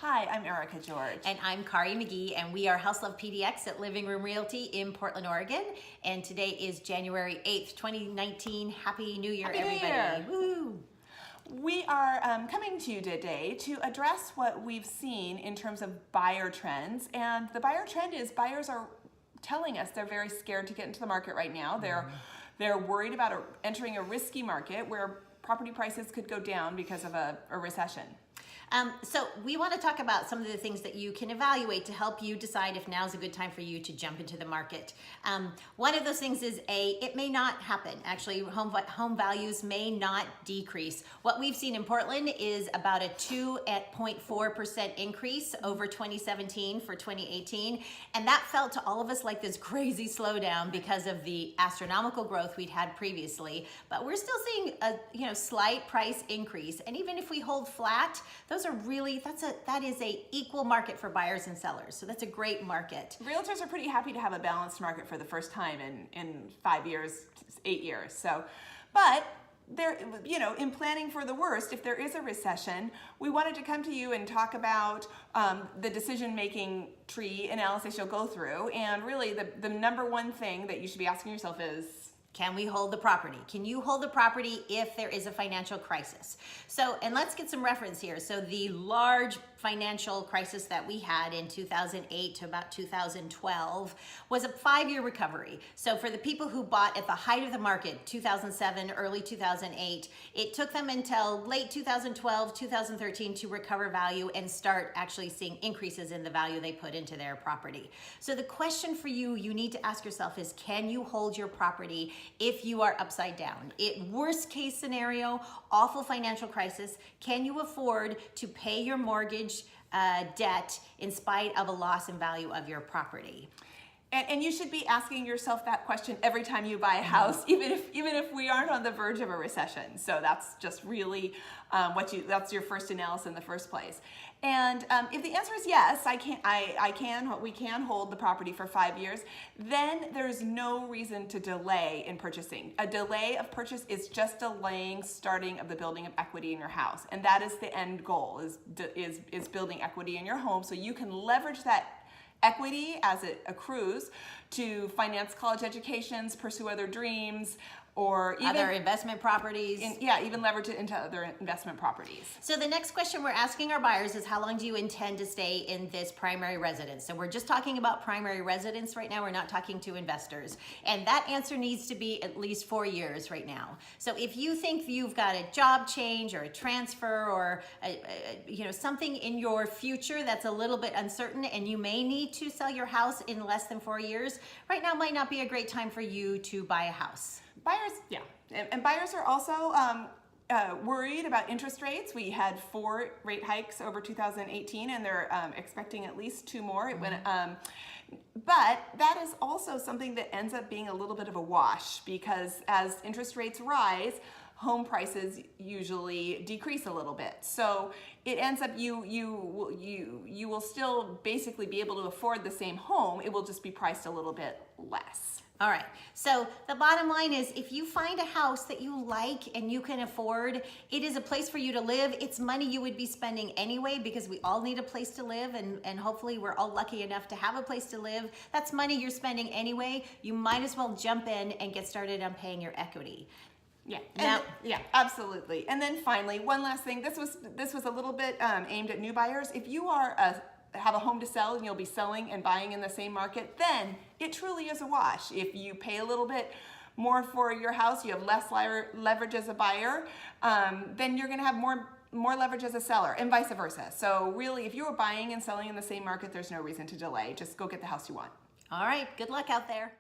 Hi, I'm Erika George. And I'm Kari McGee, and we are HouseLovePDX at Living Room Realty in Portland, Oregon. And today is January 8th, 2019. Happy New Year, Happy New everybody. Year. Woo! We are coming to you today to address what we've seen in terms of buyer trends. And the buyer trend is buyers are telling us they're very scared to get into the market right now. They're worried about entering a risky market where property prices could go down because of a recession. So we want to talk about some of the things that you can evaluate to help you decide if now's a good time for you to jump into the market. One of those things is it may not happen. Actually, home values may not decrease. What we've seen in Portland is about a 2.4% increase over 2017 for 2018. And that felt to all of us like this crazy slowdown because of the astronomical growth we'd had previously. But we're still seeing a slight price increase. And even if we hold flat, those are really, that is a equal market for buyers and sellers. So that's a great market. Realtors are pretty happy to have a balanced market for the first time in 5 years, 8 years. So, but there, in planning for the worst, if there is a recession, we wanted to come to you and talk about the decision-making tree analysis you'll go through. And really the number one thing that you should be asking yourself is, can we hold the property? Can you hold the property if there is a financial crisis? So, and let's get some reference here. So the large financial crisis that we had in 2008 to about 2012 was a 5-year recovery. So for the people who bought at the height of the market, 2007, early 2008, it took them until late 2012, 2013 to recover value and start actually seeing increases in the value they put into their property. So the question for you need to ask yourself is, can you hold your property if you are upside down? Worst case scenario, awful financial crisis, can you afford to pay your mortgage debt in spite of a loss in value of your property? And you should be asking yourself that question every time you buy a house, even if we aren't on the verge of a recession. So that's just really that's your first analysis in the first place. And if the answer is yes, we can hold the property for 5 years, then there's no reason to delay in purchasing. A delay of purchase is just delaying starting of the building of equity in your house, and that is the end goal: is building equity in your home so you can leverage that equity as it accrues to finance college educations, pursue other dreams, or even other investment properties. Even leverage it into other investment properties. So the next question we're asking our buyers is, how long do you intend to stay in this primary residence? So we're just talking about primary residence right now. We're not talking to investors. And that answer needs to be at least 4 years right now. So if you think you've got a job change or a transfer or something in your future that's a little bit uncertain and you may need to sell your house in less than 4 years, right now might not be a great time for you to buy a house. Buyers, and buyers are also worried about interest rates. We had 4 rate hikes over 2018, and they're expecting at least 2 more. But that is also something that ends up being a little bit of a wash, because as interest rates rise, home prices usually decrease a little bit. So it ends up you will still basically be able to afford the same home. It will just be priced a little bit less. All right, so the bottom line is, if you find a house that you like and you can afford, it is a place for you to live. It's money you would be spending anyway, because we all need a place to live, and hopefully we're all lucky enough to have a place to live. That's money you're spending anyway. You might as well jump in and get started on paying your equity. Yeah, absolutely. And then finally, one last thing. This was a little bit aimed at new buyers. If you have a home to sell and you'll be selling and buying in the same market, then it truly is a wash. If you pay a little bit more for your house, you have less leverage as a buyer, then you're going to have more leverage as a seller, and vice versa. So really, if you are buying and selling in the same market, there's no reason to delay. Just go get the house you want. All right, good luck out there.